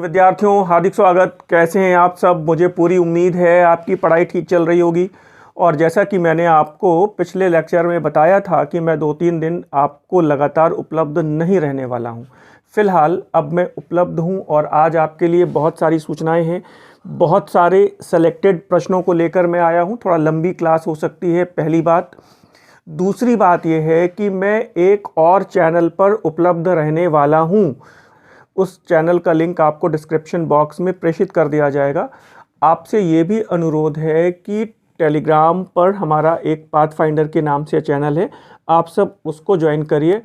विद्यार्थियों, हार्दिक स्वागत। कैसे हैं आप सब? मुझे पूरी उम्मीद है आपकी पढ़ाई ठीक चल रही होगी। और जैसा कि मैंने आपको पिछले लेक्चर में बताया था कि मैं 2-3 दिन आपको लगातार उपलब्ध नहीं रहने वाला हूं। फ़िलहाल अब मैं उपलब्ध हूं और आज आपके लिए बहुत सारी सूचनाएं हैं। बहुत सारे सेलेक्टेड प्रश्नों को लेकर मैं आया हूं। थोड़ा लंबी क्लास हो सकती है, पहली बात। दूसरी बात यह है कि मैं एक और चैनल पर उपलब्ध रहने वाला हूं। उस चैनल का लिंक आपको डिस्क्रिप्शन बॉक्स में प्रेषित कर दिया जाएगा। आपसे ये भी अनुरोध है कि टेलीग्राम पर हमारा एक पाथफाइंडर के नाम से चैनल है, आप सब उसको ज्वाइन करिए।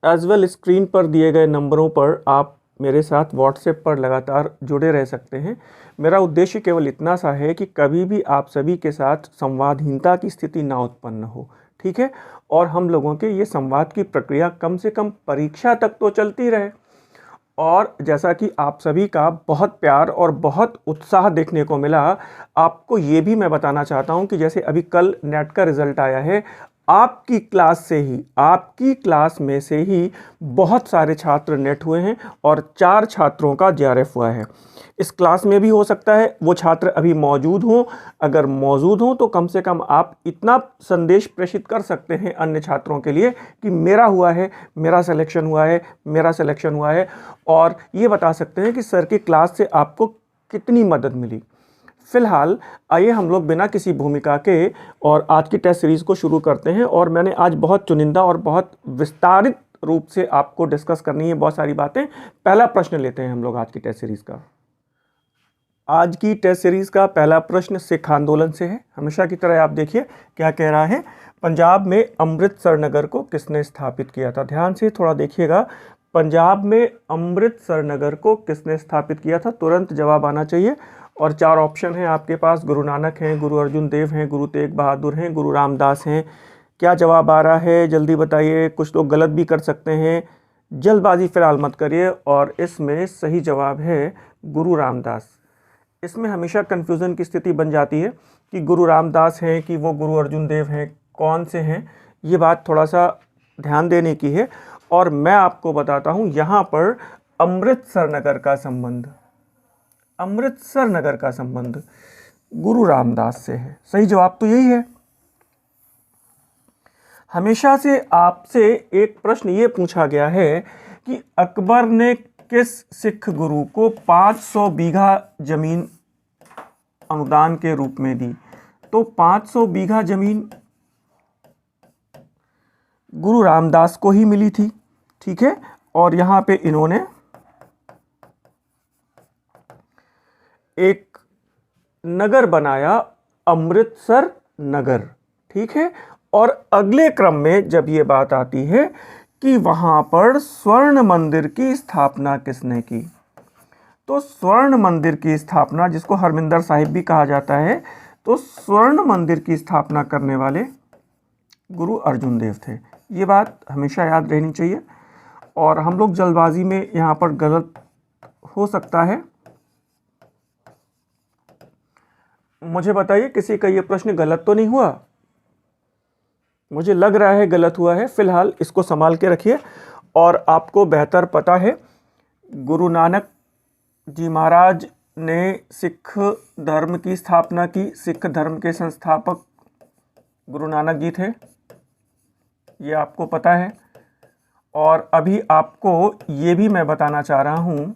एज वेल स्क्रीन पर दिए गए नंबरों पर आप मेरे साथ व्हाट्सएप पर लगातार जुड़े रह सकते हैं। मेरा उद्देश्य केवल इतना सा है कि कभी भी आप सभी के साथ संवादहीनता की स्थिति ना उत्पन्न हो, ठीक है? और हम लोगों के ये संवाद की प्रक्रिया कम से कम परीक्षा तक तो चलती रहे। और जैसा कि आप सभी का बहुत प्यार और बहुत उत्साह देखने को मिला, आपको ये भी मैं बताना चाहता हूं कि जैसे अभी कल नेट का रिज़ल्ट आया है, आपकी क्लास में से ही बहुत सारे छात्र नेट हुए हैं और 4 छात्रों का जेआरएफ हुआ है। इस क्लास में भी हो सकता है वो छात्र अभी मौजूद हों। अगर मौजूद हों तो कम से कम आप इतना संदेश प्रेषित कर सकते हैं अन्य छात्रों के लिए कि मेरा हुआ है, मेरा सिलेक्शन हुआ है, मेरा सिलेक्शन हुआ है। और ये बता सकते हैं कि सर की क्लास से आपको कितनी मदद मिली। फिलहाल आइए हम लोग बिना किसी भूमिका के और आज की टेस्ट सीरीज़ को शुरू करते हैं। और मैंने आज बहुत चुनिंदा और बहुत विस्तारित रूप से आपको डिस्कस करनी है बहुत सारी बातें। पहला प्रश्न लेते हैं हम लोग आज की टेस्ट सीरीज़ का। आज की टेस्ट सीरीज़ का पहला प्रश्न सिख आंदोलन से है। हमेशा की तरह आप देखिए क्या कह रहा है। पंजाब में अमृतसर नगर को किसने स्थापित किया था? ध्यान से थोड़ा देखिएगा। पंजाब में अमृतसर नगर को किसने स्थापित किया था? तुरंत जवाब आना चाहिए। और 4 ऑप्शन हैं आपके पास। गुरु नानक हैं, गुरु अर्जुन देव हैं, गुरु तेग बहादुर हैं, गुरु रामदास हैं। क्या जवाब आ रहा है? जल्दी बताइए। कुछ लोग गलत भी कर सकते हैं, जल्दबाजी फिलहाल मत करिए। और इसमें सही जवाब है गुरु रामदास। इसमें हमेशा कन्फ्यूज़न की स्थिति बन जाती है कि गुरु रामदास हैं कि वो गुरु अर्जुन देव हैं, कौन से हैं। ये बात थोड़ा सा ध्यान देने की है। और मैं आपको बताता हूँ यहाँ पर अमृतसर नगर का संबंध गुरु रामदास से है। सही जवाब तो यही है। हमेशा से आपसे एक प्रश्न ये पूछा गया है कि अकबर ने किस सिख गुरु को 500 बीघा जमीन अनुदान के रूप में दी? तो 500 बीघा जमीन गुरु रामदास को ही मिली थी, ठीक है। और यहां पे इन्होंने एक नगर बनाया, अमृतसर नगर, ठीक है। और अगले क्रम में जब ये बात आती है कि वहां पर स्वर्ण मंदिर की स्थापना किसने की, तो स्वर्ण मंदिर की स्थापना, जिसको हरमिंदर साहिब भी कहा जाता है, तो स्वर्ण मंदिर की स्थापना करने वाले गुरु अर्जुन देव थे। ये बात हमेशा याद रहनी चाहिए। और हम लोग जल्दबाजी में यहाँ पर गलत हो सकता है। मुझे बताइए किसी का ये प्रश्न गलत तो नहीं हुआ? मुझे लग रहा है गलत हुआ है। फिलहाल इसको संभाल के रखिए। और आपको बेहतर पता है गुरु नानक जी महाराज ने सिख धर्म की स्थापना की। सिख धर्म के संस्थापक गुरु नानक जी थे, ये आपको पता है। और अभी आपको ये भी मैं बताना चाह रहा हूँ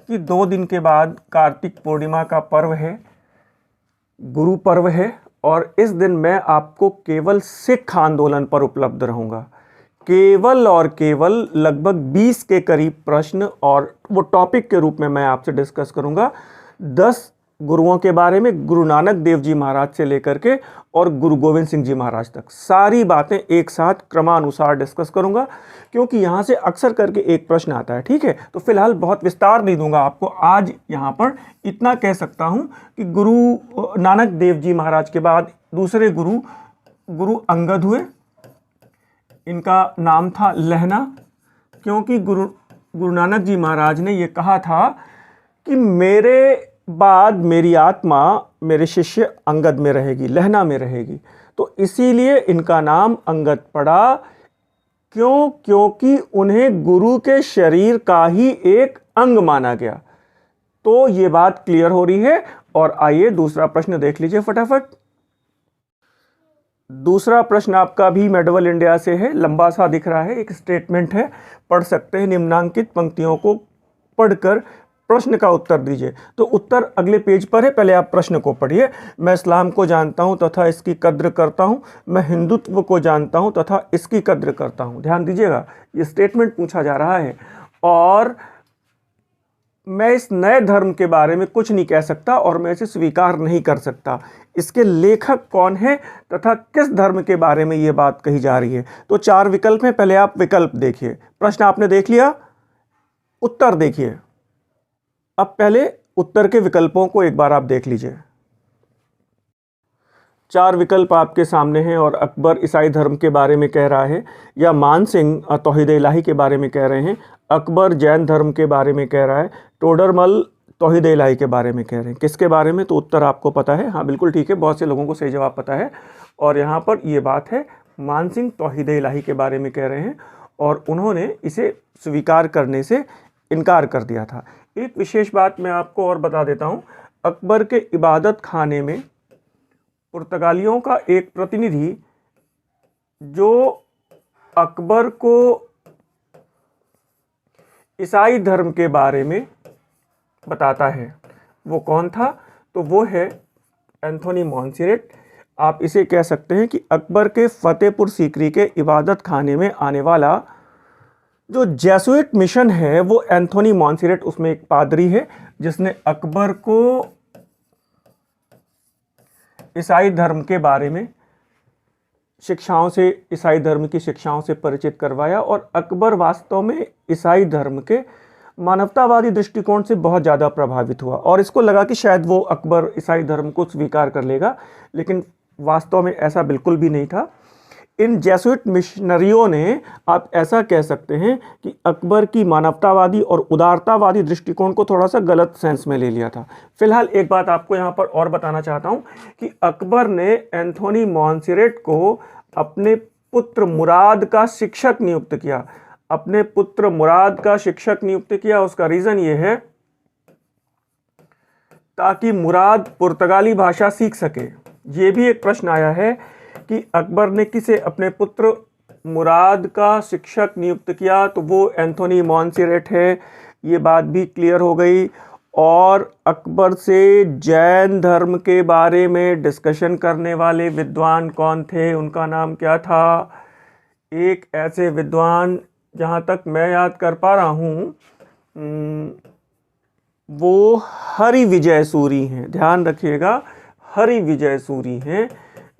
कि 2 दिन के बाद कार्तिक पूर्णिमा का पर्व है, गुरु पर्व है। और इस दिन मैं आपको केवल सिख आंदोलन पर उपलब्ध रहूँगा। केवल और केवल लगभग 20 के करीब प्रश्न और वो टॉपिक के रूप में मैं आपसे डिस्कस करूँगा। 10 गुरुओं के बारे में, गुरु नानक देव जी महाराज से लेकर के और गुरु गोविंद सिंह जी महाराज तक सारी बातें एक साथ क्रमानुसार डिस्कस करूंगा, क्योंकि यहाँ से अक्सर करके एक प्रश्न आता है, ठीक है। तो फिलहाल बहुत विस्तार नहीं दूंगा आपको। आज यहाँ पर इतना कह सकता हूँ कि गुरु नानक देव जी महाराज के बाद दूसरे गुरु अंगद हुए। इनका नाम था लहना, क्योंकि गुरु नानक जी महाराज ने ये कहा था कि मेरे बाद मेरी आत्मा मेरे शिष्य अंगद में रहेगी, लहना में रहेगी। तो इसीलिए इनका नाम अंगद पड़ा। क्योंकि उन्हें गुरु के शरीर का ही एक अंग माना गया। तो ये बात क्लियर हो रही है। और आइए दूसरा प्रश्न देख लीजिए फटाफट। दूसरा प्रश्न आपका भी मेडवल इंडिया से है, लंबा सा दिख रहा है, एक स्टेटमेंट है, पढ़ सकते हैं। निम्नांकित पंक्तियों को पढ़कर प्रश्न का उत्तर दीजिए। तो उत्तर अगले पेज पर है, पहले आप प्रश्न को पढ़िए। मैं इस्लाम को जानता हूं तथा इसकी कद्र करता हूं, मैं हिंदुत्व को जानता हूं तथा इसकी कद्र करता हूं। ध्यान दीजिएगा, ये स्टेटमेंट पूछा जा रहा है। और मैं इस नए धर्म के बारे में कुछ नहीं कह सकता और मैं इसे स्वीकार नहीं कर सकता। इसके लेखक कौन है तथा किस धर्म के बारे में ये बात कही जा रही है। तो 4 विकल्प हैं, पहले आप विकल्प देखिए। प्रश्न आपने देख लिया, उत्तर देखिए। अब पहले उत्तर के विकल्पों को एक बार आप देख लीजिए। 4 विकल्प आपके सामने हैं और अकबर ईसाई धर्म के बारे में कह रहा है, या मान सिंह तौहीद इलाही के बारे में कह रहे हैं, अकबर जैन धर्म के बारे में कह रहा है, टोडरमल तौहीद इलाही के बारे में कह रहे हैं। किसके बारे में? तो उत्तर आपको पता है। हाँ बिल्कुल ठीक है, बहुत से लोगों को सही जवाब पता है। और यहाँ पर ये बात है, मान सिंह तौहीद इलाही के बारे में कह रहे हैं और उन्होंने इसे स्वीकार करने से इनकार कर दिया था। एक विशेष बात मैं आपको और बता देता हूँ, अकबर के इबादत खाने में पुर्तगालियों का एक प्रतिनिधि जो अकबर को ईसाई धर्म के बारे में बताता है, वो कौन था? तो वो है एंथोनी मॉन्सेरेट। आप इसे कह सकते हैं कि अकबर के फतेहपुर सीकरी के इबादत खाने में आने वाला जो जेसुइट मिशन है, वो एंथोनी मॉन्सेरेट, उसमें एक पादरी है जिसने अकबर को ईसाई धर्म के बारे में शिक्षाओं से, ईसाई धर्म की शिक्षाओं से परिचित करवाया। और अकबर वास्तव में ईसाई धर्म के मानवतावादी दृष्टिकोण से बहुत ज़्यादा प्रभावित हुआ और इसको लगा कि शायद वो अकबर ईसाई धर्म को स्वीकार कर लेगा, लेकिन वास्तव में ऐसा बिल्कुल भी नहीं था। इन जेसुइट मिशनरियों ने, आप ऐसा कह सकते हैं कि अकबर की मानवतावादी और उदारतावादी दृष्टिकोण को थोड़ा सा गलत सेंस में ले लिया था। फिलहाल एक बात आपको यहाँ पर और बताना चाहता हूँ कि अकबर ने एंथोनी मॉन्सेरेट को अपने पुत्र मुराद का शिक्षक नियुक्त किया। अपने पुत्र मुराद का शिक्षक नियुक्त किया, उसका रीज़न ये है ताकि मुराद पुर्तगाली भाषा सीख सके। ये भी एक प्रश्न आया है कि अकबर ने किसे अपने पुत्र मुराद का शिक्षक नियुक्त किया, तो वो एंथोनी मॉन्सेरेट है। ये बात भी क्लियर हो गई। और अकबर से जैन धर्म के बारे में डिस्कशन करने वाले विद्वान कौन थे, उनका नाम क्या था? एक ऐसे विद्वान, जहाँ तक मैं याद कर पा रहा हूँ, वो हरि विजय सूरी हैं। ध्यान रखिएगा, हरि विजय सूरी हैं,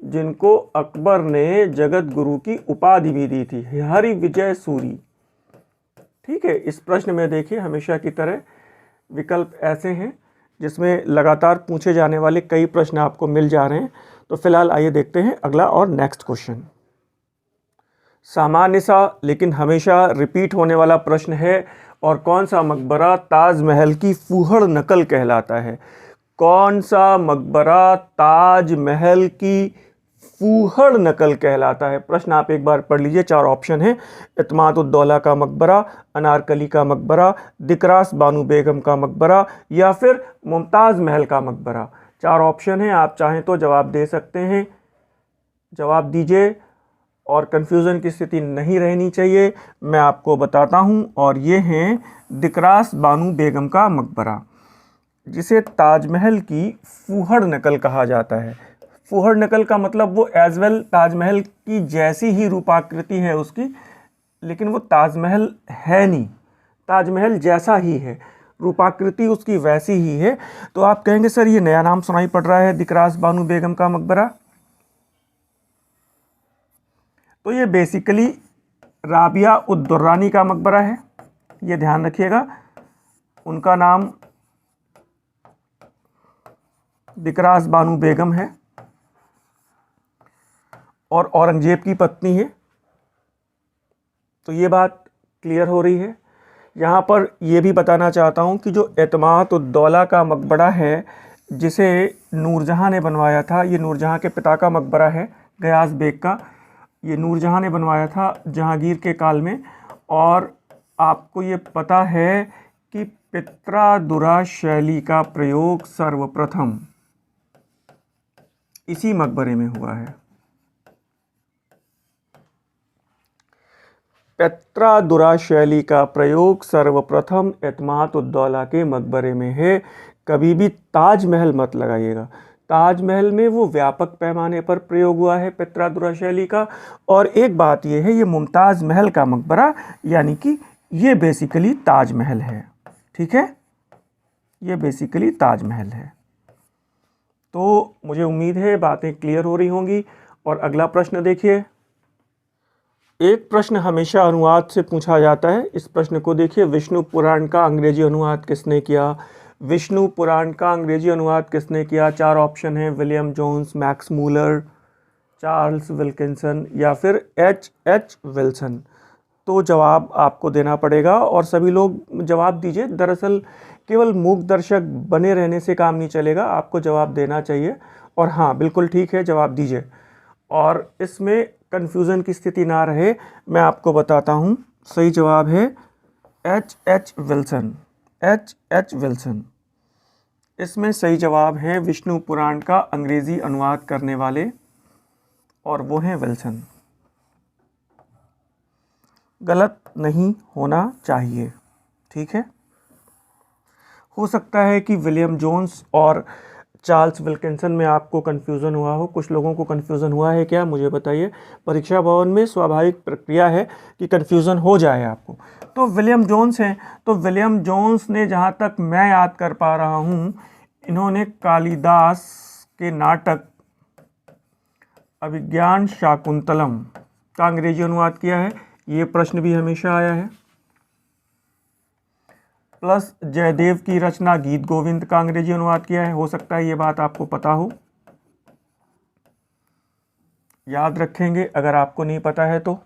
जिनको अकबर ने जगत गुरु की उपाधि भी दी थी, हरि विजय सूरी। ठीक है, इस प्रश्न में देखिए हमेशा की तरह विकल्प ऐसे हैं जिसमें लगातार पूछे जाने वाले कई प्रश्न आपको मिल जा रहे हैं। तो फिलहाल आइए देखते हैं अगला और नेक्स्ट क्वेश्चन। सामान्य सा लेकिन हमेशा रिपीट होने वाला प्रश्न है, और कौन सा मकबरा ताजमहल की फूहड़ नकल कहलाता है? कौन सा मकबरा ताजमहल की फूहड़ नकल कहलाता है? प्रश्न आप एक बार पढ़ लीजिए। 4 ऑप्शन हैं, इत्माद-उद-दौला का मकबरा, अनारकली का मकबरा, दिकरास बानू बेगम का मकबरा, या फिर मुमताज़ महल का मकबरा। 4 ऑप्शन हैं, आप चाहें तो जवाब दे सकते हैं। जवाब दीजिए और कन्फ्यूज़न की स्थिति नहीं रहनी चाहिए। मैं आपको बताता हूं, और ये हैं दिकरास बानू बेगम का मकबरा, जिसे ताजमहल की फूहड़ नकल कहा जाता है। फूहड़ नकल का मतलब वो एज वेल ताजमहल की जैसी ही रूपाकृति है उसकी, लेकिन वो ताजमहल है नहीं, ताजमहल जैसा ही है, रूपाकृति उसकी वैसी ही है। तो आप कहेंगे सर ये नया नाम सुनाई पड़ रहा है, दिकरास बानू बेगम का मकबरा। तो ये बेसिकली राबिया उद दुर्रानी का मकबरा है, ये ध्यान रखिएगा। उनका नाम दिकरास बानू बेगम है और औरंगजेब की पत्नी है। तो ये बात क्लियर हो रही है। यहाँ पर यह भी बताना चाहता हूँ कि जो इत्माद-उद-दौला का मकबरा है, जिसे नूरजहाँ ने बनवाया था, ये नूरजहाँ के पिता का मकबरा है, गयास बेग का। ये नूरजहाँ ने बनवाया था जहांगीर के काल में। और आपको ये पता है कि पित्रादुरा शैली का प्रयोग सर्वप्रथम इसी मकबरे में हुआ है। पित्रादुरा शैली का प्रयोग सर्वप्रथम एतमाद-उद-दौला के मकबरे में है। कभी भी ताजमहल मत लगाइएगा। ताजमहल में वो व्यापक पैमाने पर प्रयोग हुआ है पित्रादुरा शैली का। और एक बात ये है, ये मुमताज़ महल का मकबरा, यानी कि ये बेसिकली ताजमहल है। ठीक है, ये बेसिकली ताजमहल है। तो मुझे उम्मीद है बातें क्लियर हो रही होंगी। और अगला प्रश्न देखिए। एक प्रश्न हमेशा अनुवाद से पूछा जाता है। इस प्रश्न को देखिए, विष्णु पुराण का अंग्रेजी अनुवाद किसने किया? विष्णु पुराण का अंग्रेजी अनुवाद किसने किया? 4 ऑप्शन हैं, William Jones, Max Muller, Charles Wilkinson या फिर H.H. विल्सन। तो जवाब आपको देना पड़ेगा और सभी लोग जवाब दीजिए। दरअसल केवल मूक दर्शक बने रहने से काम नहीं चलेगा, आपको जवाब देना चाहिए। और हाँ, बिल्कुल ठीक है, जवाब दीजिए। और इसमें कन्फ्यूज़न की स्थिति ना रहे, मैं आपको बताता हूँ। सही जवाब है H.H. विल्सन। H.H. विल्सन इसमें सही जवाब है। विष्णु पुराण का अंग्रेजी अनुवाद करने वाले, और वो हैं विल्सन। गलत नहीं होना चाहिए, ठीक है। हो सकता है कि विलियम जोन्स और चार्ल्स विल्किंसन में आपको कन्फ्यूज़न हुआ हो। कुछ लोगों को कन्फ्यूज़न हुआ है क्या, मुझे बताइए। परीक्षा भवन में स्वाभाविक प्रक्रिया है कि कन्फ्यूज़न हो जाए आपको। तो विलियम जोन्स हैं। तो विलियम जोन्स ने, जहाँ तक मैं याद कर पा रहा हूँ, इन्होंने कालिदास के नाटक अभिज्ञान शाकुंतलम का अंग्रेजी अनुवाद किया है। ये प्रश्न भी हमेशा आया है। प्लस जयदेव की रचना गीत गोविंद का अंग्रेजी अनुवाद किया है। हो सकता है ये बात आपको पता हो, याद रखेंगे अगर आपको नहीं पता है तो।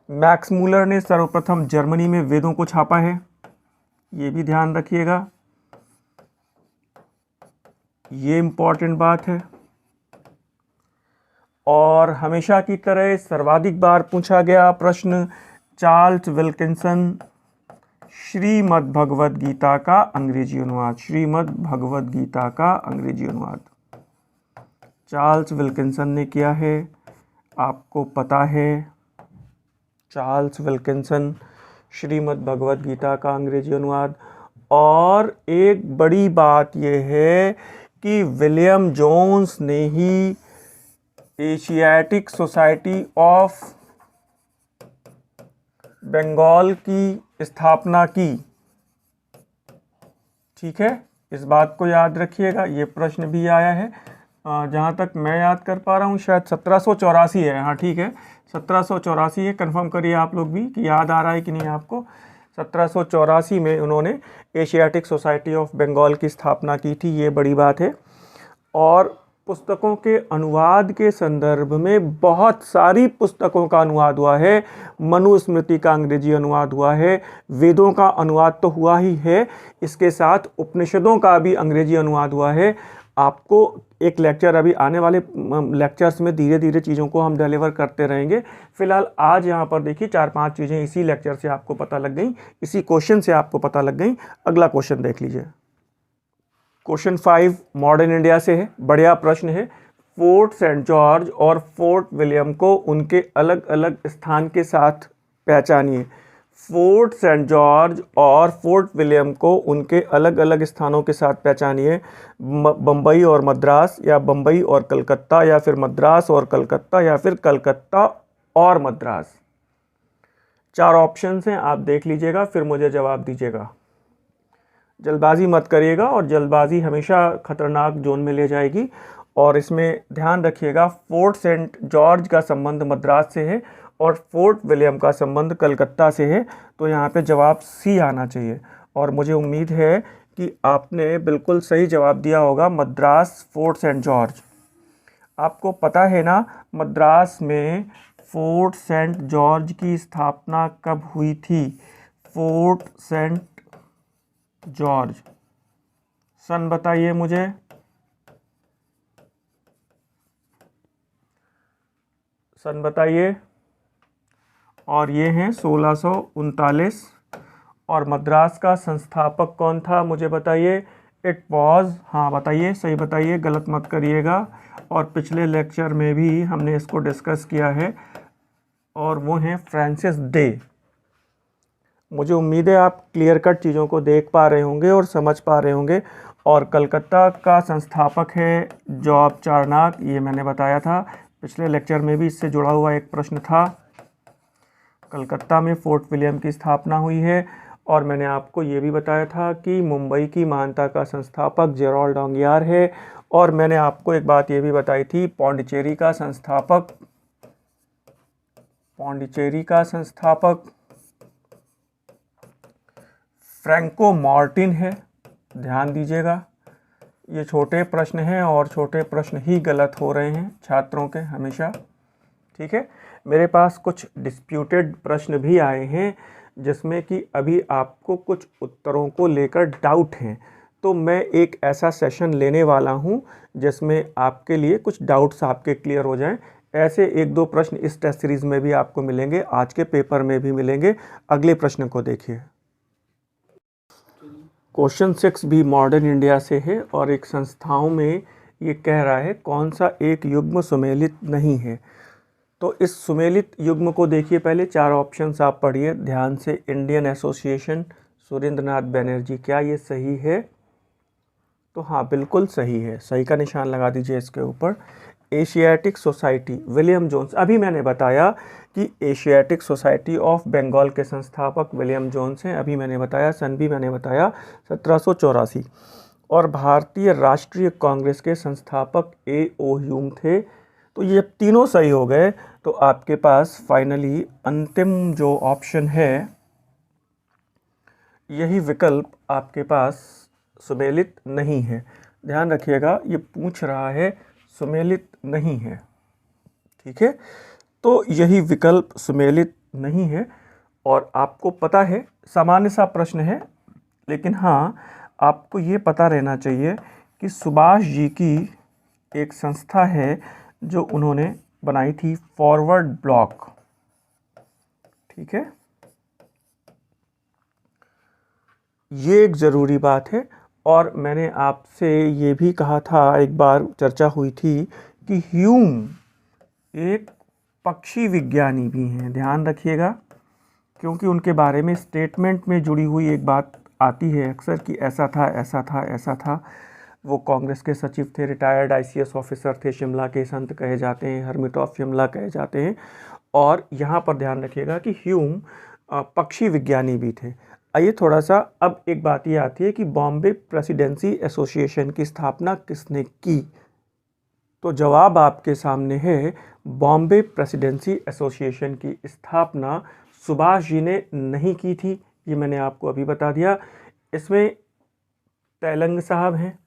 मैक्स मूलर ने सर्वप्रथम जर्मनी में वेदों को छापा है, ये भी ध्यान रखिएगा, ये इंपॉर्टेंट बात है। और हमेशा की तरह सर्वाधिक बार पूछा गया प्रश्न, चार्ल्स विल्किंसन श्रीमद् भगवद गीता का अंग्रेजी अनुवाद। श्रीमद् भगवद गीता का अंग्रेजी अनुवाद चार्ल्स विल्किंसन ने किया है, आपको पता है। चार्ल्स विल्किंसन श्रीमद् भगवद गीता का अंग्रेजी अनुवाद। और एक बड़ी बात यह है कि विलियम जोन्स ने ही एशियाटिक सोसाइटी ऑफ बंगाल की स्थापना की। ठीक है, इस बात को याद रखिएगा, ये प्रश्न भी आया है। जहाँ तक मैं याद कर पा रहा हूँ शायद 1784 है। हाँ ठीक है, 1784 है। कंफर्म करिए आप लोग भी कि याद आ रहा है कि नहीं आपको। 1784 में उन्होंने एशियाटिक सोसाइटी ऑफ बंगाल की स्थापना की थी, ये बड़ी बात है। और पुस्तकों के अनुवाद के संदर्भ में बहुत सारी पुस्तकों का अनुवाद हुआ है। मनुस्मृति का अंग्रेजी अनुवाद हुआ है, वेदों का अनुवाद तो हुआ ही है, इसके साथ उपनिषदों का भी अंग्रेजी अनुवाद हुआ है। आपको एक लेक्चर, अभी आने वाले लेक्चर्स में धीरे धीरे चीज़ों को हम डिलीवर करते रहेंगे। फिलहाल आज यहाँ पर देखिए 4-5 चीज़ें इसी लेक्चर से आपको पता लग गई, इसी क्वेश्चन से आपको पता लग गई। अगला क्वेश्चन देख लीजिए। क्वेश्चन 5 मॉडर्न इंडिया से है, बढ़िया प्रश्न है। फोर्ट सेंट जॉर्ज और फोर्ट विलियम को उनके अलग अलग स्थान के साथ पहचानिए। फोर्ट सेंट जॉर्ज और फोर्ट विलियम को उनके अलग अलग स्थानों के साथ पहचानिए। बम्बई और मद्रास, या बम्बई और कलकत्ता, या फिर मद्रास और कलकत्ता, या फिर कलकत्ता और मद्रास। 4 ऑप्शंस हैं, आप देख लीजिएगा, फिर मुझे जवाब दीजिएगा। जल्दबाजी मत करिएगा, और जल्दबाजी हमेशा खतरनाक जोन में ले जाएगी। और इसमें ध्यान रखिएगा, फोर्ट सेंट जॉर्ज का संबंध मद्रास से है और फोर्ट विलियम का संबंध कलकत्ता से है। तो यहाँ पे जवाब सी आना चाहिए। और मुझे उम्मीद है कि आपने बिल्कुल सही जवाब दिया होगा, मद्रास फोर्ट सेंट जॉर्ज। आपको पता है ना मद्रास में फोर्ट सेंट जॉर्ज की स्थापना कब हुई थी? फोर्ट सेंट जॉर्ज, सन बताइए मुझे। सन बताइए। और ये हैं 1639 और मद्रास का संस्थापक कौन था, मुझे बताइए। इट वॉज, हाँ बताइए, सही बताइए, गलत मत करिएगा। और पिछले लेक्चर में भी हमने इसको डिस्कस किया है, और वो हैं फ्रांसिस डे। मुझे उम्मीद है आप क्लियर कट चीज़ों को देख पा रहे होंगे और समझ पा रहे होंगे। और कलकत्ता का संस्थापक है जॉब चारनाक, ये मैंने बताया था। पिछले लेक्चर में भी इससे जुड़ा हुआ एक प्रश्न था। कलकत्ता में फोर्ट विलियम की स्थापना हुई है। और मैंने आपको ये भी बताया था कि मुंबई की महानता का संस्थापक जेरोल्ड डोंगियार है। और मैंने आपको एक बात ये भी बताई थी, पौंडीचेरी का संस्थापक फ्रैंको मार्टिन है। ध्यान दीजिएगा, ये छोटे प्रश्न हैं और छोटे प्रश्न ही गलत हो रहे हैं छात्रों के हमेशा। ठीक है, मेरे पास कुछ डिस्प्यूटेड प्रश्न भी आए हैं जिसमें कि अभी आपको कुछ उत्तरों को लेकर डाउट हैं। तो मैं एक ऐसा सेशन लेने वाला हूं जिसमें आपके लिए कुछ डाउट्स आपके क्लियर हो जाएं। ऐसे एक दो प्रश्न इस टेस्ट सीरीज में भी आपको मिलेंगे, आज के पेपर में भी मिलेंगे। अगले प्रश्न को देखिए। क्वेश्चन 6 भी मॉडर्न इंडिया से है और एक संस्थाओं में ये कह रहा है कौन सा एक युग्म सुमेलित नहीं है। तो इस सुमेलित युग्म को देखिए, पहले 4 ऑप्शंस आप पढ़िए ध्यान से। इंडियन एसोसिएशन, सुरेंद्रनाथ बनर्जी, क्या ये सही है? तो हाँ बिल्कुल सही है, सही का निशान लगा दीजिए इसके ऊपर। एशियाटिक सोसाइटी, विलियम जोन्स, अभी मैंने बताया कि एशियाटिक सोसाइटी ऑफ बंगाल के संस्थापक विलियम जोन्स हैं। अभी मैंने बताया, सन भी मैंने बताया 1784। और भारतीय राष्ट्रीय कांग्रेस के संस्थापक ए.ओ. ह्यूम थे। तो ये तीनों सही हो गए। तो आपके पास फाइनली अंतिम जो ऑप्शन है, यही विकल्प आपके पास सुमेलित नहीं है। ध्यान रखिएगा, ये पूछ रहा है सुमेलित नहीं है। ठीक है, तो यही विकल्प सुमेलित नहीं है। और आपको पता है, सामान्य सा प्रश्न है, लेकिन हाँ आपको ये पता रहना चाहिए कि सुभाष जी की एक संस्था है जो उन्होंने बनाई थी, फॉरवर्ड ब्लॉक। ठीक है, ये एक ज़रूरी बात है। और मैंने आपसे ये भी कहा था, एक बार चर्चा हुई थी कि ह्यूम एक पक्षी विज्ञानी भी हैं। ध्यान रखिएगा, क्योंकि उनके बारे में स्टेटमेंट में जुड़ी हुई एक बात आती है अक्सर कि ऐसा था, ऐसा था, ऐसा था। वो कांग्रेस के सचिव थे, रिटायर्ड आईसीएस ऑफिसर थे, शिमला के संत कहे जाते हैं, हर्मिट ऑफ शिमला कहे जाते हैं। और यहाँ पर ध्यान रखिएगा कि ह्यूम पक्षी विज्ञानी भी थे। आइए थोड़ा सा, अब एक बात ये आती है कि बॉम्बे प्रेसिडेंसी एसोसिएशन की स्थापना किसने की? तो जवाब आपके सामने है, बॉम्बे प्रेसिडेंसी एसोसिएशन की स्थापना सुभाष जी ने नहीं की थी। ये मैंने आपको अभी बता दिया। इसमें तेलंग साहब हैं,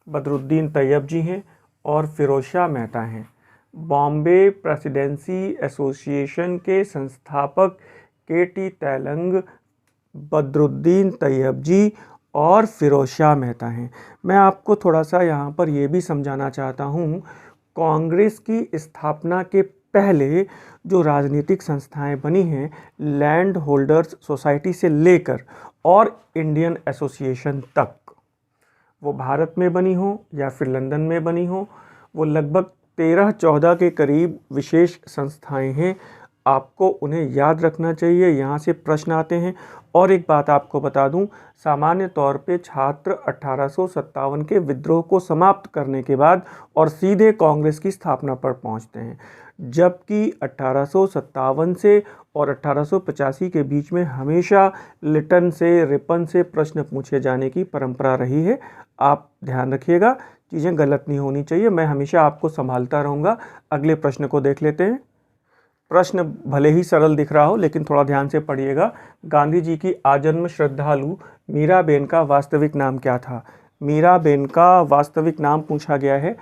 बदरुद्दीन तैयब जी हैं और फिरोज शाह मेहता हैं। बॉम्बे प्रेसिडेंसी एसोसिएशन के संस्थापक के.टी. तेलंग, बदरुद्दीन तैयब जी और फिरोज शाह मेहता हैं। मैं आपको थोड़ा सा यहाँ पर यह भी समझाना चाहता हूँ, कांग्रेस की स्थापना के पहले जो राजनीतिक संस्थाएं बनी हैं, लैंड होल्डर्स सोसाइटी से लेकर और इंडियन एसोसिएशन तक, वो भारत में बनी हो या फिर लंदन में बनी हो, वो लगभग 13-14 के करीब विशेष संस्थाएं हैं। आपको उन्हें याद रखना चाहिए, यहाँ से प्रश्न आते हैं। और एक बात आपको बता दूं, सामान्य तौर पे छात्र 1857 के विद्रोह को समाप्त करने के बाद और सीधे कांग्रेस की स्थापना पर पहुंचते हैं, जबकि 1857 से और 1885 के बीच में हमेशा लिटन से, रिपन से प्रश्न पूछे जाने की परंपरा रही है। आप ध्यान रखिएगा, चीज़ें गलत नहीं होनी चाहिए, मैं हमेशा आपको संभालता रहूँगा। अगले प्रश्न को देख लेते हैं। प्रश्न भले ही सरल दिख रहा हो, लेकिन थोड़ा ध्यान से पढ़िएगा। गांधी जी की आजन्म श्रद्धालु मीराबेन का वास्तविक नाम क्या था? मीराबेन का वास्तविक नाम पूछा गया है।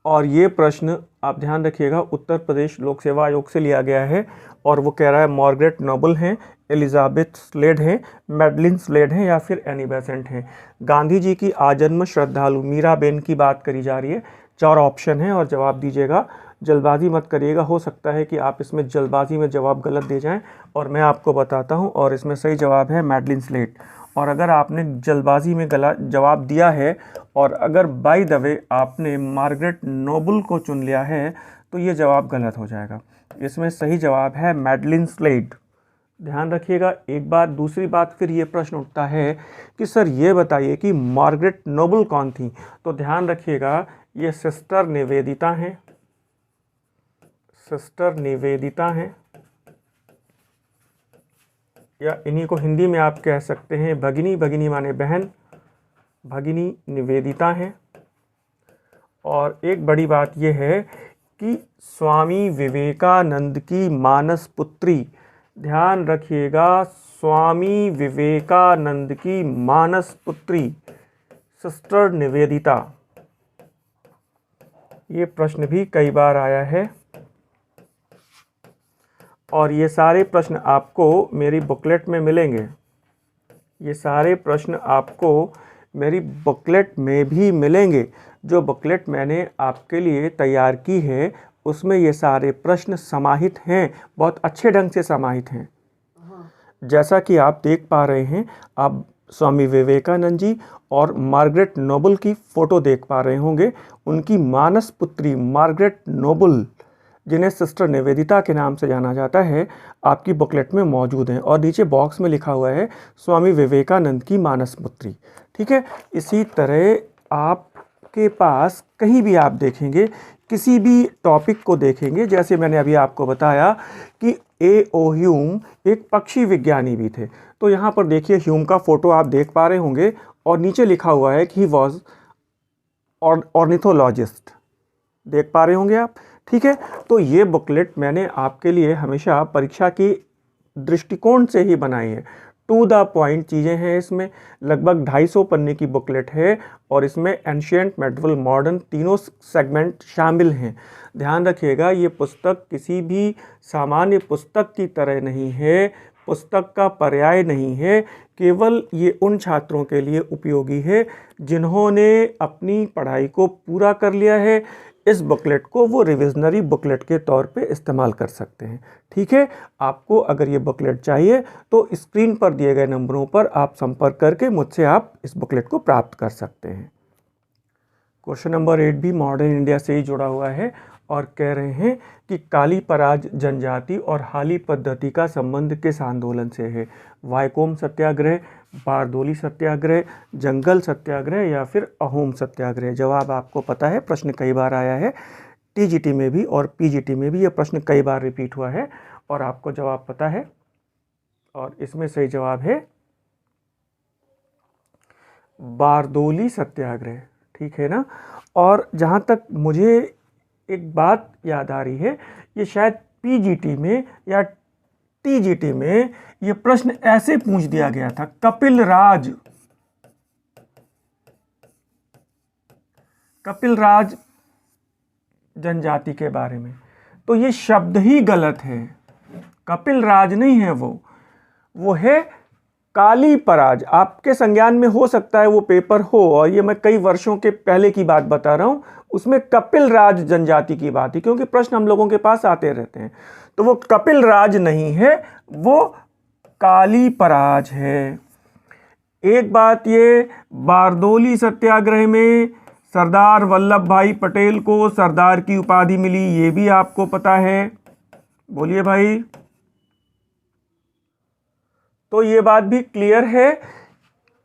और ये प्रश्न आप ध्यान रखिएगा, उत्तर प्रदेश लोक सेवा आयोग से लिया गया है। और वो कह रहा है मार्गरेट नोबल हैं, एलिजाबेथ स्लेड हैं, मैडलिन स्लेड हैं या फिर एनी बेसेंट हैं। गांधी जी की आजन्म श्रद्धालु मीराबेन की बात करी जा रही है। 4 ऑप्शन हैं और जवाब दीजिएगा। जल्दबाजी मत करिएगा, हो सकता है कि आप इसमें जल्दबाजी में जवाब गलत दे जाएं। और मैं आपको बताता हूं, और इसमें सही जवाब है मैडलिन स्लेट। और अगर आपने जल्दबाजी में गलत जवाब दिया है और अगर बाय द वे आपने मार्गरेट नोबल को चुन लिया है तो ये जवाब गलत हो जाएगा। इसमें सही जवाब है मैडलिन स्लेट। ध्यान रखिएगा। एक बात, दूसरी बात, फिर ये प्रश्न उठता है कि सर ये बताइए कि मार्गरेट नोबल कौन थी। तो ध्यान रखिएगा, ये सिस्टर निवेदिता हैं, सिस्टर निवेदिता हैं, या इन्हीं को हिंदी में आप कह सकते हैं भगिनी, भगिनी माने बहन, भगिनी निवेदिता हैं। और एक बड़ी बात यह है कि स्वामी विवेकानंद की मानस पुत्री, ध्यान रखिएगा, स्वामी विवेकानंद की मानस पुत्री सिस्टर निवेदिता। ये प्रश्न भी कई बार आया है और ये सारे प्रश्न आपको मेरी बुकलेट में मिलेंगे। ये सारे प्रश्न आपको मेरी बुकलेट में भी मिलेंगे। जो बुकलेट मैंने आपके लिए तैयार की है उसमें ये सारे प्रश्न समाहित हैं, बहुत अच्छे ढंग से समाहित हैं। जैसा कि आप देख पा रहे हैं, आप स्वामी विवेकानंद जी और मार्गरेट नोबल की फ़ोटो देख पा रहे होंगे। उनकी मानस पुत्री मार्गरेट नोबल, जिन्हें सिस्टर निवेदिता के नाम से जाना जाता है, आपकी बुकलेट में मौजूद हैं। और नीचे बॉक्स में लिखा हुआ है स्वामी विवेकानंद की मानस पुत्री। ठीक है। इसी तरह आपके पास कहीं भी आप देखेंगे, किसी भी टॉपिक को देखेंगे, जैसे मैंने अभी आपको बताया कि A.O. ह्यूम एक पक्षी विज्ञानी भी थे, तो यहाँ पर देखिए ह्यूम का फोटो आप देख पा रहे होंगे और नीचे लिखा हुआ है कि ही वॉज ऑर्निथोलॉजिस्ट, देख पा रहे होंगे आप। ठीक है। तो ये बुकलेट मैंने आपके लिए हमेशा परीक्षा की दृष्टिकोण से ही बनाई है। टू द पॉइंट चीज़ें हैं इसमें। लगभग 250 पन्ने की बुकलेट है और इसमें एंशिएंट, मेडिवल, मॉडर्न तीनों सेगमेंट शामिल हैं। ध्यान रखिएगा, ये पुस्तक किसी भी सामान्य पुस्तक की तरह नहीं है, पुस्तक का पर्याय नहीं है। केवल ये उन छात्रों के लिए उपयोगी है जिन्होंने अपनी पढ़ाई को पूरा कर लिया है। इस बुकलेट को वो रिविजनरी बुकलेट के तौर पे इस्तेमाल कर सकते हैं। ठीक है। आपको अगर ये बुकलेट चाहिए तो स्क्रीन पर दिए गए नंबरों पर आप संपर्क करके मुझसे आप इस बुकलेट को प्राप्त कर सकते हैं। क्वेश्चन नंबर 8 भी मॉडर्न इंडिया से ही जुड़ा हुआ है और कह रहे हैं कि काली पराज जनजाति और हाली पद्धति का संबंध किस आंदोलन से है। वायकोम सत्याग्रह, बारदोली सत्याग्रह, जंगल सत्याग्रह या फिर अहोम सत्याग्रह। जवाब आपको पता है, प्रश्न कई बार आया है, टीजीटी में भी और पीजीटी में भी यह प्रश्न कई बार रिपीट हुआ है और आपको जवाब पता है। और इसमें सही जवाब है बारदोली सत्याग्रह। ठीक है ना। और जहाँ तक मुझे एक बात याद आ रही है, ये शायद पीजीटी में या टीजीटी में ये प्रश्न ऐसे पूछ दिया गया था, कपिल राज जनजाति के बारे में। तो ये शब्द ही गलत है, कपिल राज नहीं है, वो है काली पराज। आपके संज्ञान में हो सकता है वो पेपर हो, और ये मैं कई वर्षों के पहले की बात बता रहा हूं, उसमें कपिल राज जनजाति की बात है, क्योंकि प्रश्न हम लोगों के पास आते रहते हैं। तो वो कपिल राज नहीं है, वो काली पराज है। एक बात ये, बारदोली सत्याग्रह में सरदार वल्लभ भाई पटेल को सरदार की उपाधि मिली, ये भी आपको पता है। बोलिए भाई। तो ये बात भी क्लियर है।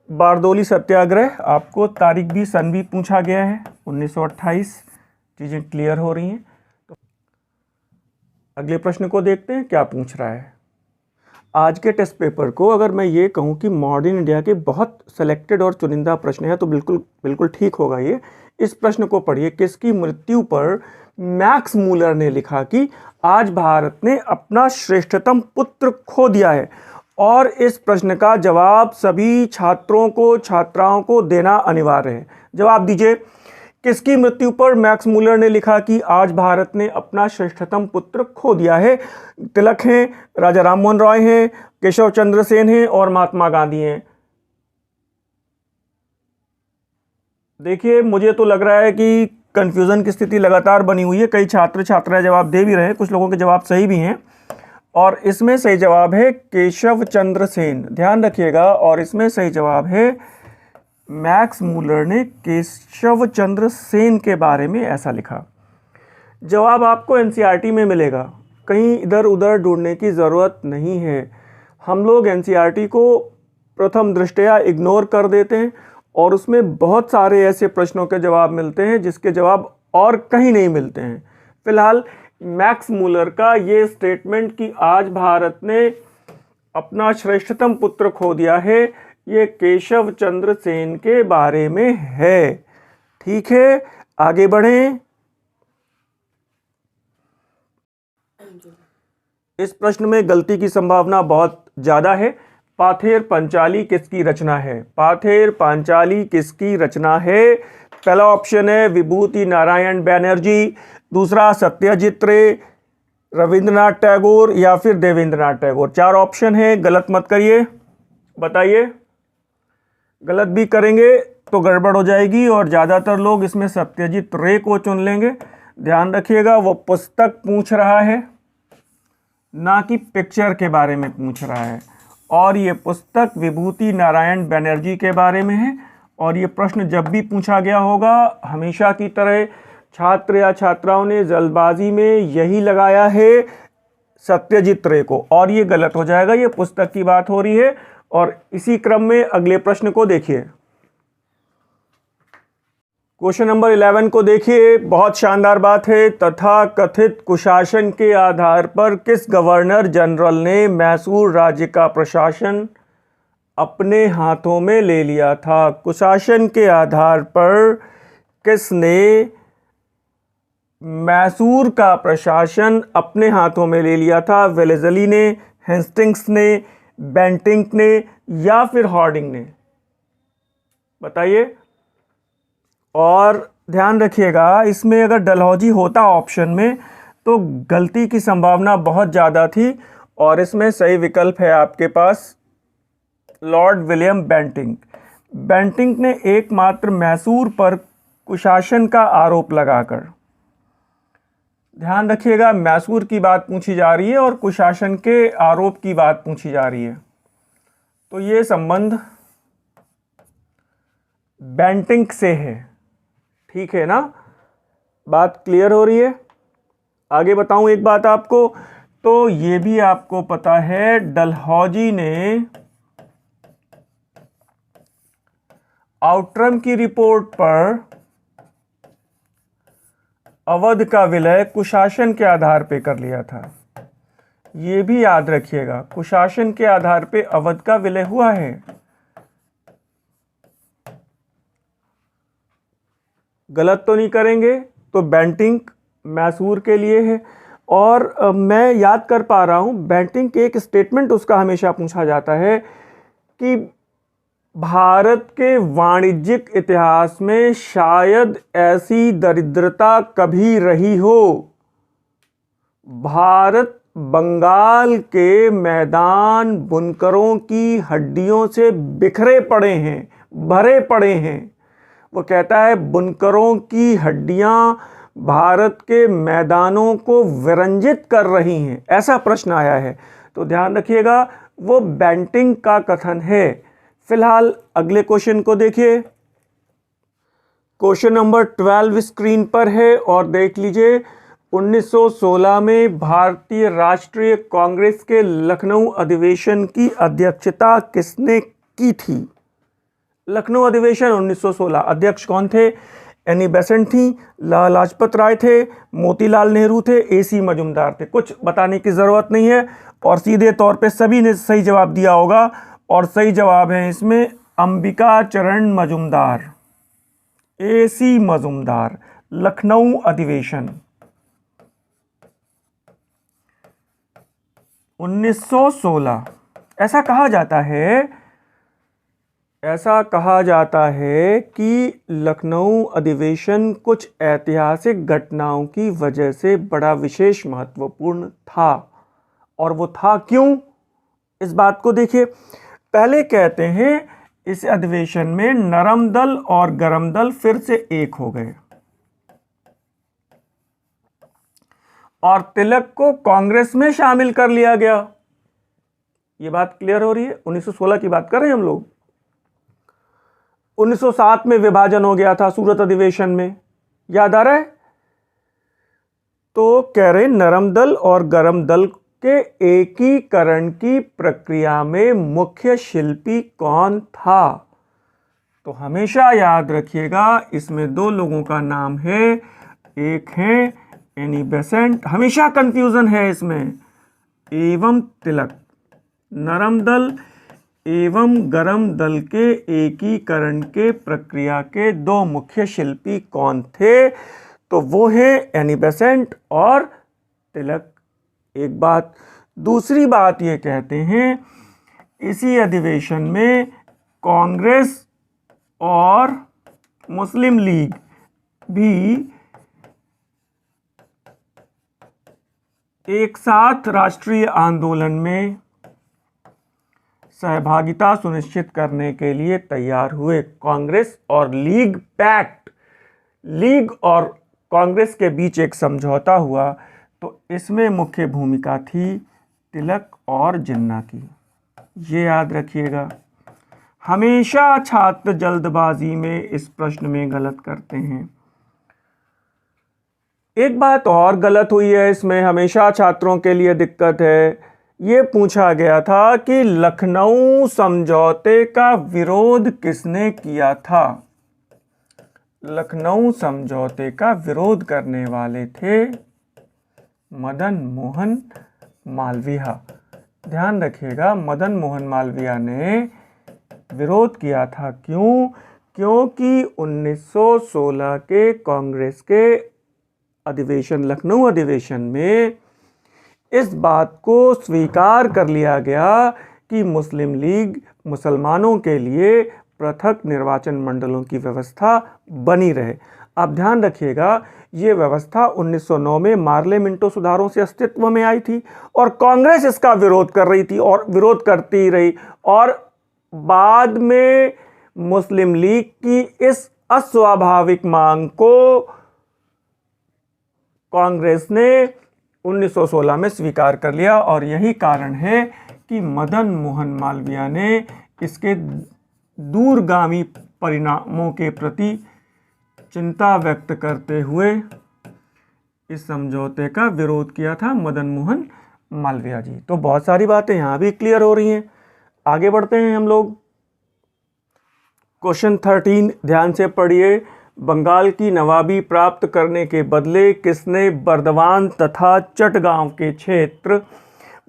बारदोली सत्याग्रह, आपको तारीख भी, सन भी पूछा गया है 1928। चीज़ें क्लियर हो रही हैं। तो अगले प्रश्न को देखते हैं क्या पूछ रहा है। आज के टेस्ट पेपर को अगर मैं ये कहूँ कि मॉडर्न इंडिया के बहुत सेलेक्टेड और चुनिंदा प्रश्न है तो बिल्कुल ठीक होगा ये। इस प्रश्न को पढ़िए। किसकी मृत्यु पर मैक्स मूलर ने लिखा कि आज भारत ने अपना श्रेष्ठतम पुत्र खो दिया है। और इस प्रश्न का जवाब सभी छात्रों को, छात्राओं को देना अनिवार्य है। जवाब दीजिए। किसकी मृत्यु पर मैक्स मूलर ने लिखा कि आज भारत ने अपना श्रेष्ठतम पुत्र खो दिया है? तिलक हैं, राजा राममोहन रॉय हैं, केशव चंद्र सेन हैं और महात्मा गांधी हैं। देखिए, मुझे तो लग रहा है कि कन्फ्यूज़न की स्थिति लगातार बनी हुई है। कई छात्र छात्राएं जवाब दे भी रहे हैं, कुछ लोगों के जवाब सही भी हैं। और इसमें सही जवाब है केशव चंद्र सेन, ध्यान रखिएगा। और इसमें सही जवाब है मैक्स मूलर ने केशव चंद्र सेन के बारे में ऐसा लिखा। जवाब आपको एनसीईआरटी में मिलेगा, कहीं इधर उधर ढूंढने की ज़रूरत नहीं है। हम लोग एनसीईआरटी को प्रथम दृष्टया इग्नोर कर देते हैं और उसमें बहुत सारे ऐसे प्रश्नों के जवाब मिलते हैं जिसके जवाब और कहीं नहीं मिलते हैं। फिलहाल मैक्स मूलर का ये स्टेटमेंट कि आज भारत ने अपना श्रेष्ठतम पुत्र खो दिया है, ये केशव चंद्र सेन के बारे में है। ठीक है, आगे बढ़ें। इस प्रश्न में गलती की संभावना बहुत ज़्यादा है। पाथेर पंचाली किसकी रचना है? पाथेर पांचाली किसकी रचना है? पहला ऑप्शन है विभूति नारायण बैनर्जी, दूसरा सत्यजीत रे, रविंद्रनाथ टैगोर या फिर देवेंद्रनाथ टैगोर। 4 ऑप्शन है, गलत मत करिए, बताइए। गलत भी करेंगे तो गड़बड़ हो जाएगी और ज़्यादातर लोग इसमें सत्यजीत रे को चुन लेंगे। ध्यान रखिएगा, वो पुस्तक पूछ रहा है ना कि पिक्चर के बारे में पूछ रहा है। और ये पुस्तक विभूति नारायण बैनर्जी के बारे में है। और ये प्रश्न जब भी पूछा गया होगा, हमेशा की तरह छात्र या छात्राओं ने जल्दबाजी में यही लगाया है सत्यजीत रे को, और ये गलत हो जाएगा। ये पुस्तक की बात हो रही है। और इसी क्रम में अगले प्रश्न को देखिए। क्वेश्चन नंबर 11 को देखिए, बहुत शानदार बात है। तथा कथित कुशासन के आधार पर किस गवर्नर जनरल ने मैसूर राज्य का प्रशासन अपने हाथों में ले लिया था? कुशासन के आधार पर किसने मैसूर का प्रशासन अपने हाथों में ले लिया था? वेलेज़ली ने, हेस्टिंग्स ने, बेंटिंक ने या फिर हार्डिंग ने? बताइए। और ध्यान रखिएगा, इसमें अगर डलहौजी होता ऑप्शन में तो गलती की संभावना बहुत ज़्यादा थी। और इसमें सही विकल्प है आपके पास लॉर्ड विलियम बेंटिंक। बेंटिंक ने एकमात्र मैसूर पर कुशासन का आरोप लगाकर, ध्यान रखिएगा, मैसूर की बात पूछी जा रही है और कुशासन के आरोप की बात पूछी जा रही है, तो ये संबंध बेंटिंक से है। ठीक है ना, बात क्लियर हो रही है? आगे बताऊं एक बात आपको, तो ये भी आपको पता है डलहौजी ने आउट्रम की रिपोर्ट पर अवध का विलय कुशासन के आधार पे कर लिया था। ये भी याद रखिएगा, कुशासन के आधार पे अवध का विलय हुआ है। गलत तो नहीं करेंगे। तो बेंटिंक मैसूर के लिए है। और मैं याद कर पा रहा हूँ, बेंटिंक एक स्टेटमेंट उसका हमेशा पूछा जाता है कि भारत के वाणिज्यिक इतिहास में शायद ऐसी दरिद्रता कभी रही हो। भारत बंगाल के मैदान बुनकरों की हड्डियों से बिखरे पड़े हैं, भरे पड़े हैं। वो कहता है बुनकरों की हड्डियां भारत के मैदानों को विरंजित कर रही हैं, ऐसा प्रश्न आया है। तो ध्यान रखिएगा, वो बेंटिंक का कथन है। फिलहाल अगले क्वेश्चन को देखिए। क्वेश्चन नंबर 12 स्क्रीन पर है और देख लीजिए। 1916 में भारतीय राष्ट्रीय कांग्रेस के लखनऊ अधिवेशन की अध्यक्षता किसने की थी? लखनऊ अधिवेशन 1916, अध्यक्ष कौन थे? एनी बेसेंट थी, लाला लाजपत राय थे, मोतीलाल नेहरू थे, एसी मजुमदार थे। कुछ बताने की ज़रूरत नहीं है और सीधे तौर पे सभी ने सही जवाब दिया होगा। और सही जवाब है इसमें अंबिका चरण मजुमदार, एसी मजुमदार, लखनऊ अधिवेशन 1916। ऐसा कहा जाता है कि लखनऊ अधिवेशन कुछ ऐतिहासिक घटनाओं की वजह से बड़ा विशेष महत्वपूर्ण था। और वो था क्यों, इस बात को देखिए। पहले कहते हैं इस अधिवेशन में नरम दल और गरम दल फिर से एक हो गए। और तिलक को कांग्रेस में शामिल कर लिया गया। ये बात क्लियर हो रही है। 1916 की बात कर रहे हैं हम लोग। 1907 में विभाजन हो गया था सूरत अधिवेशन में, याद आ रहा है। तो कह रहे नरम दल और गरम दल के एकीकरण की प्रक्रिया में मुख्य शिल्पी कौन था? तो हमेशा याद रखिएगा, इसमें दो लोगों का नाम है। एक है एनी बेसेंट, हमेशा कंफ्यूजन है इसमें, एवं तिलक। नरम दल एवं गरम दल के एकीकरण के प्रक्रिया के दो मुख्य शिल्पी कौन थे? तो वो है एनी बेसेंट और तिलक। एक बात। दूसरी बात ये कहते हैं, इसी अधिवेशन में कांग्रेस और मुस्लिम लीग भी एक साथ राष्ट्रीय आंदोलन में सहभागिता सुनिश्चित करने के लिए तैयार हुए। कांग्रेस और लीग पैक्ट, लीग और कांग्रेस के बीच एक समझौता हुआ। तो इसमें मुख्य भूमिका थी तिलक और जिन्ना की। ये याद रखिएगा। हमेशा छात्र जल्दबाजी में इस प्रश्न में गलत करते हैं। एक बात और गलत हुई है इसमें, हमेशा छात्रों के लिए दिक्कत है। ये पूछा गया था कि लखनऊ समझौते का विरोध किसने किया था? लखनऊ समझौते का विरोध करने वाले थे मदन मोहन मालवीय। ध्यान रखिएगा, मदन मोहन मालवीय ने विरोध किया था। क्यों? क्योंकि 1916 के कांग्रेस के अधिवेशन, लखनऊ अधिवेशन में इस बात को स्वीकार कर लिया गया कि मुस्लिम लीग मुसलमानों के लिए पृथक निर्वाचन मंडलों की व्यवस्था बनी रहे। अब ध्यान रखिएगा, ये व्यवस्था 1909 में मार्ले मिंटो सुधारों से अस्तित्व में आई थी और कांग्रेस इसका विरोध कर रही थी और विरोध करती रही। और बाद में मुस्लिम लीग की इस अस्वाभाविक मांग को कांग्रेस ने 1916 में स्वीकार कर लिया। और यही कारण है कि मदन मोहन मालवीय ने इसके दूरगामी परिणामों के प्रति चिंता व्यक्त करते हुए इस समझौते का विरोध किया था, मदन मोहन मालवीय जी। तो बहुत सारी बातें यहाँ भी क्लियर हो रही हैं। आगे बढ़ते हैं हम लोग। क्वेश्चन 13 ध्यान से पढ़िए। बंगाल की नवाबी प्राप्त करने के बदले किसने बर्दवान तथा चटगांव के क्षेत्र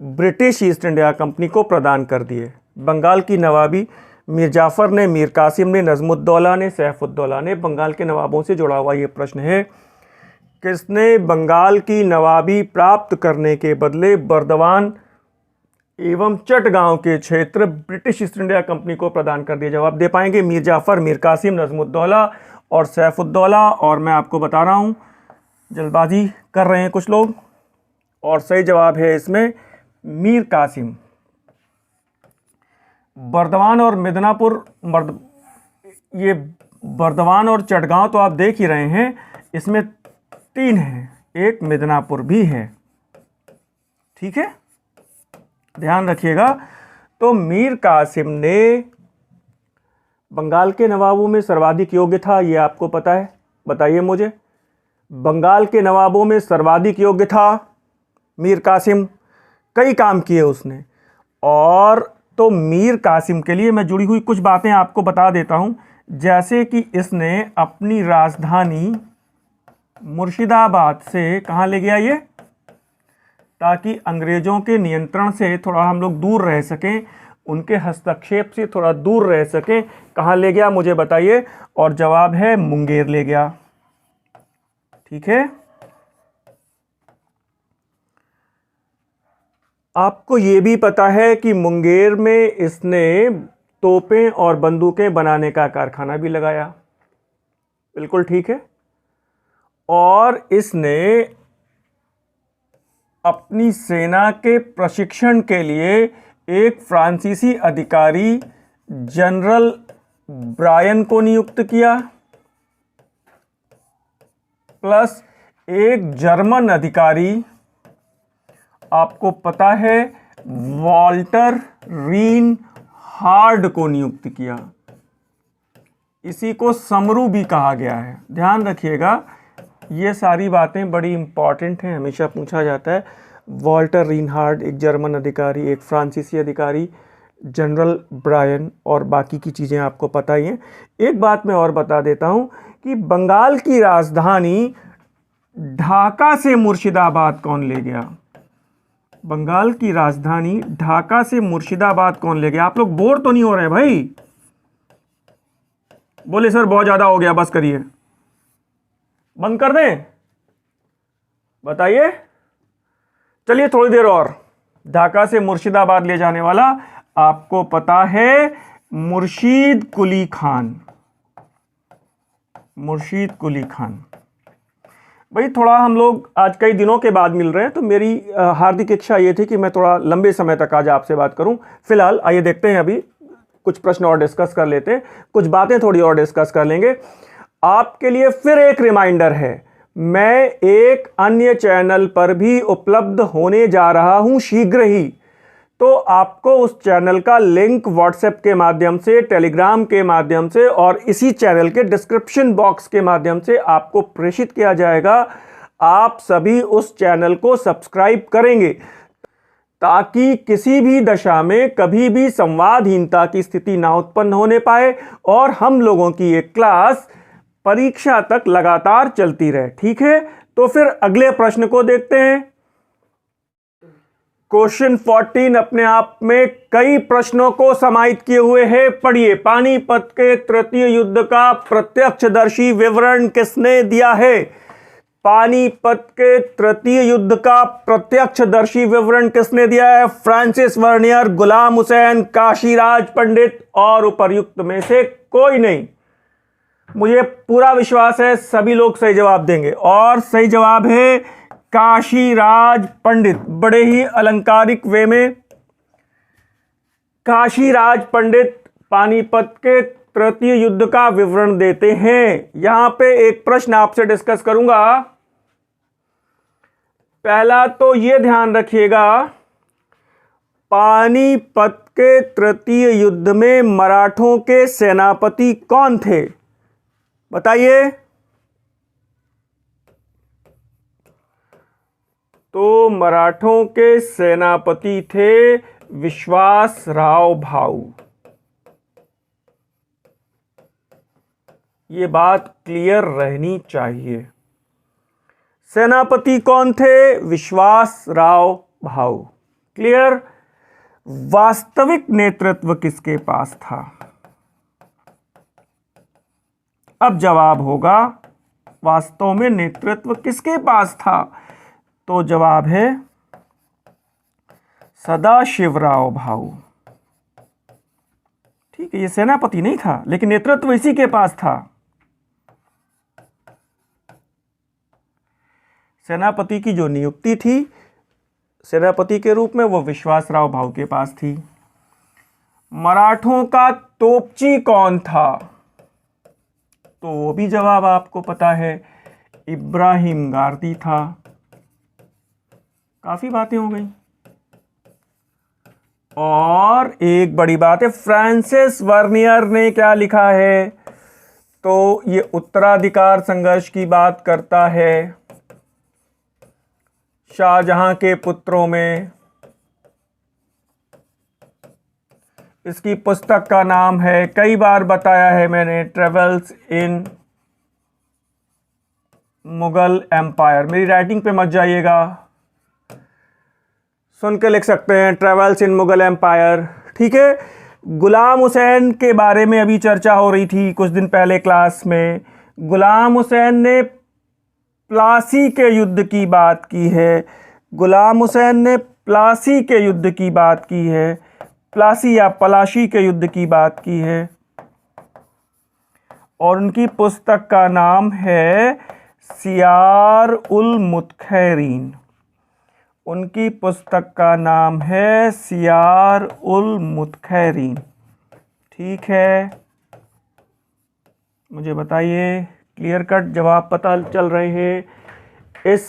ब्रिटिश ईस्ट इंडिया कंपनी को प्रदान कर दिए? बंगाल की नवाबी मीर जाफर ने, मीर कासिम ने, नजमुद्दौला ने, सैफुद्दौला ने। बंगाल के नवाबों से जुड़ा हुआ ये प्रश्न है। किसने बंगाल की नवाबी प्राप्त करने के बदले बर्दवान एवं चटगांव के क्षेत्र ब्रिटिश ईस्ट इंडिया कंपनी को प्रदान कर दिए? जवाब दे पाएंगे मीर जाफर, मीर कासिम, नजमुद्दौला और सैफुद्दौला। और मैं आपको बता रहा हूँ, जल्दबाजी कर रहे हैं कुछ लोग, और सही जवाब है इसमें मीर कासिम। बर्दवान और मिदनापुर, ये बर्दवान और चटगांव तो आप देख ही रहे हैं, इसमें 3 हैं, एक मिदनापुर भी है। ठीक है, ध्यान रखिएगा। तो मीर कासिम ने बंगाल के नवाबों में सर्वाधिक योग्य था, ये आपको पता है, बताइए मुझे। बंगाल के नवाबों में सर्वाधिक योग्य था मीर कासिम, कई काम किए उसने। और तो मीर कासिम के लिए मैं जुड़ी हुई कुछ बातें आपको बता देता हूं, जैसे कि इसने अपनी राजधानी मुर्शिदाबाद से कहां ले गया ये, ताकि अंग्रेजों के नियंत्रण से थोड़ा हम लोग दूर रह सकें, उनके हस्तक्षेप से थोड़ा दूर रह सकें। कहां ले गया मुझे बताइए? और जवाब है मुंगेर ले गया। ठीक है, आपको ये भी पता है कि मुंगेर में इसने तोपें और बंदूकें बनाने का कारखाना भी लगाया। बिल्कुल ठीक है। और इसने अपनी सेना के प्रशिक्षण के लिए एक फ्रांसीसी अधिकारी जनरल ब्रायन को नियुक्त किया, प्लस एक जर्मन अधिकारी आपको पता है वॉल्टर रीनहार्ड को नियुक्त किया। इसी को समरू भी कहा गया है। ध्यान रखिएगा, ये सारी बातें बड़ी इंपॉर्टेंट हैं, हमेशा पूछा जाता है। वॉल्टर रीनहार्ड एक जर्मन अधिकारी, एक फ्रांसीसी अधिकारी, जनरल ब्रायन, और बाकी की चीज़ें आपको पता ही हैं। एक बात मैं और बता देता हूं कि बंगाल की राजधानी ढाका से मुर्शिदाबाद कौन ले गया? बंगाल की राजधानी ढाका से मुर्शिदाबाद कौन ले गया? आप लोग बोर तो नहीं हो रहे भाई? बोले सर बहुत ज्यादा हो गया, बस करिए, बंद कर दें, बताइए। चलिए थोड़ी देर और। ढाका से मुर्शिदाबाद ले जाने वाला आपको पता है मुर्शीद कुली खान। मुर्शीद कुली खान भाई, थोड़ा हम लोग आज कई दिनों के बाद मिल रहे हैं, तो मेरी हार्दिक इच्छा ये थी कि मैं थोड़ा लंबे समय तक आज आपसे बात करूं। फिलहाल आइए देखते हैं, अभी कुछ प्रश्न और डिस्कस कर लेते हैं, कुछ बातें थोड़ी और डिस्कस कर लेंगे। आपके लिए फिर एक रिमाइंडर है, मैं एक अन्य चैनल पर भी उपलब्ध होने जा रहा हूं शीघ्र ही। तो आपको उस चैनल का लिंक व्हाट्सएप के माध्यम से, टेलीग्राम के माध्यम से और इसी चैनल के डिस्क्रिप्शन बॉक्स के माध्यम से आपको प्रेषित किया जाएगा। आप सभी उस चैनल को सब्सक्राइब करेंगे ताकि किसी भी दशा में कभी भी संवादहीनता की स्थिति ना उत्पन्न होने पाए और हम लोगों की एक क्लास परीक्षा तक लगातार चलती रहे। ठीक है, तो फिर अगले प्रश्न को देखते हैं। क्वेश्चन 14 अपने आप में कई प्रश्नों को समाहित किए हुए है। पढ़िए, पानीपत के तृतीय युद्ध का प्रत्यक्षदर्शी विवरण किसने दिया है? पानीपत के तृतीय युद्ध का प्रत्यक्षदर्शी विवरण किसने दिया है? फ्रांसिस वर्नियर, गुलाम हुसैन, काशीराज पंडित और उपर्युक्त में से कोई नहीं। मुझे पूरा विश्वास है सभी लोग सही जवाब देंगे, और सही जवाब है काशीराज पंडित। बड़े ही अलंकारिक वे में काशीराज पंडित पानीपत के तृतीय युद्ध का विवरण देते हैं। यहां पे एक प्रश्न आपसे डिस्कस करूंगा। पहला तो यह ध्यान रखिएगा, पानीपत के तृतीय युद्ध में मराठों के सेनापति कौन थे? बताइए। तो मराठों के सेनापति थे विश्वासराव भाऊ। ये बात क्लियर रहनी चाहिए। सेनापति कौन थे? विश्वासराव भाऊ। क्लियर। वास्तविक नेतृत्व किसके पास था? अब जवाब होगा वास्तव में नेतृत्व किसके पास था? तो जवाब है सदाशिवराव भाऊ। ठीक है, ये सेनापति नहीं था लेकिन नेतृत्व इसी के पास था। सेनापति की जो नियुक्ति थी सेनापति के रूप में, वो विश्वासराव भाऊ के पास थी। मराठों का तोपची कौन था? तो वो भी जवाब आपको पता है, इब्राहिम गारदी था। काफी बातें हो गई। और एक बड़ी बात है, फ्रांसिस वर्नियर ने क्या लिखा है? तो ये उत्तराधिकार संघर्ष की बात करता है। शाहजहां के पुत्रों में इसकी पुस्तक का नाम है, कई बार बताया है मैंने, ट्रेवल्स इन मुगल एम्पायर। मेरी राइटिंग पे मत जाइएगा, सुन के लिख सकते हैं, ट्रेवल्स इन मुगल एम्पायर। ठीक है। गुलाम हुसैन के बारे में अभी चर्चा हो रही थी कुछ दिन पहले क्लास में। गुलाम हुसैन ने प्लासी के युद्ध की बात की है। गुलाम हुसैन ने प्लासी के युद्ध की बात की है, प्लासी या पलाशी के युद्ध की बात की है, और उनकी पुस्तक का नाम है सियार उल मुतखैरीन। उनकी पुस्तक का नाम है सियार उल मुतखैरीन। ठीक है, मुझे बताइए, क्लियर कट जवाब पता चल रहे हैं? इस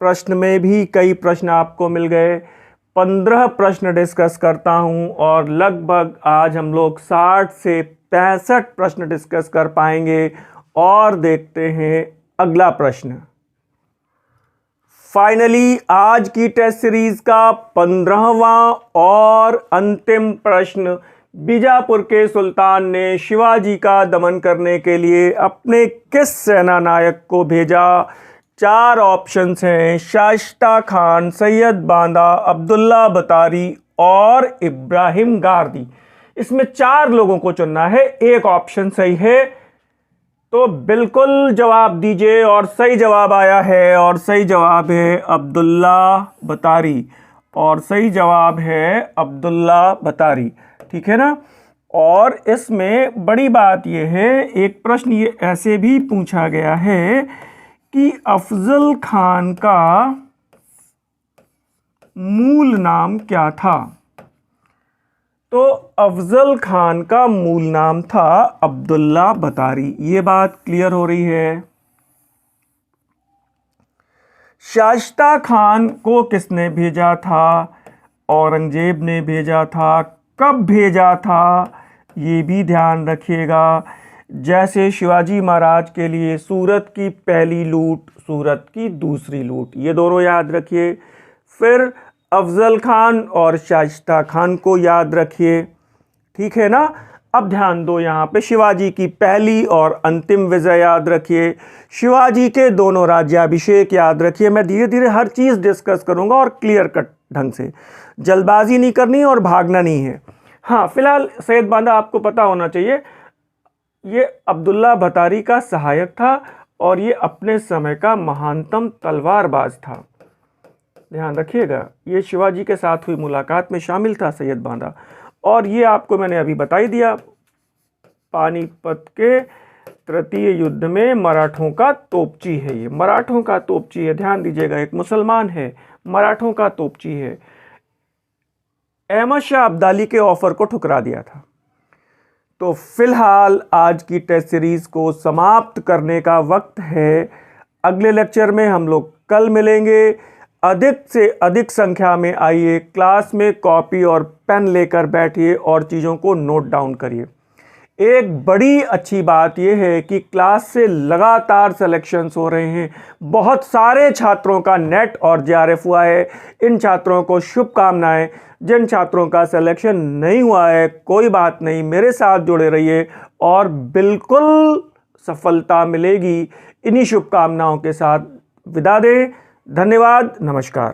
प्रश्न में भी कई प्रश्न आपको मिल गए। 15 प्रश्न डिस्कस करता हूं और लगभग आज हम लोग 60 से 65 प्रश्न डिस्कस कर पाएंगे। और देखते हैं अगला प्रश्न। फाइनली आज की टेस्ट सीरीज का 15वां और अंतिम प्रश्न। बीजापुर के सुल्तान ने शिवाजी का दमन करने के लिए अपने किस सेना नायक को भेजा? 4 ऑप्शंस हैं, शाइस्ता खान, सैयद बांदा, अब्दुल्ला बतारी और इब्राहिम गारदी। इसमें 4 लोगों को चुनना है, एक ऑप्शन सही है तो बिल्कुल जवाब दीजिए। और सही जवाब आया है और सही जवाब है अब्दुल्ला बतारी। और सही जवाब है अब्दुल्ला बतारी, ठीक है ना। और इसमें बड़ी बात यह है, एक प्रश्न ये ऐसे भी पूछा गया है कि अफजल खान का मूल नाम क्या था? तो अफजल खान का मूल नाम था अब्दुल्ला बतारी। ये बात क्लियर हो रही है। शाइस्ता खान को किसने भेजा था? औरंगजेब ने भेजा था। कब भेजा था ये भी ध्यान रखिएगा। जैसे शिवाजी महाराज के लिए सूरत की पहली लूट, सूरत की दूसरी लूट, ये दोनों याद रखिए। फिर अफजल खान और शाइस्ता खान को याद रखिए, ठीक है ना। अब ध्यान दो, यहाँ पे शिवाजी की पहली और अंतिम विजय याद रखिए। शिवाजी के दोनों राज्याभिषेक याद रखिए। मैं धीरे धीरे हर चीज़ डिस्कस करूँगा और क्लियर कट ढंग से, जल्दबाजी नहीं करनी और भागना नहीं है। हाँ, फिलहाल सैयद बांदा आपको पता होना चाहिए, ये अब्दुल्ला बतारी का सहायक था और ये अपने समय का महानतम तलवारबाज था। ध्यान रखिएगा, ये शिवाजी के साथ हुई मुलाकात में शामिल था सैयद बांदा। और ये आपको मैंने अभी बता ही दिया, पानीपत के तृतीय युद्ध में मराठों का तोपची है। ये मराठों का तोपची है, ध्यान दीजिएगा, एक मुसलमान है, मराठों का तोपची है। अहमद शाह अब्दाली के ऑफर को ठुकरा दिया था। तो फिलहाल आज की टेस्ट सीरीज को समाप्त करने का वक्त है। अगले लेक्चर में हम लोग कल मिलेंगे। अधिक से अधिक संख्या में आइए, क्लास में कॉपी और पेन लेकर बैठिए और चीज़ों को नोट डाउन करिए। एक बड़ी अच्छी बात यह है कि क्लास से लगातार सिलेक्शंस हो रहे हैं। बहुत सारे छात्रों का नेट और जेआरएफ हुआ है। इन छात्रों को शुभकामनाएं। जिन छात्रों का सिलेक्शन नहीं हुआ है, कोई बात नहीं, मेरे साथ जुड़े रहिए और बिल्कुल सफलता मिलेगी। इन्हीं शुभकामनाओं के साथ विदा दें। धन्यवाद, नमस्कार।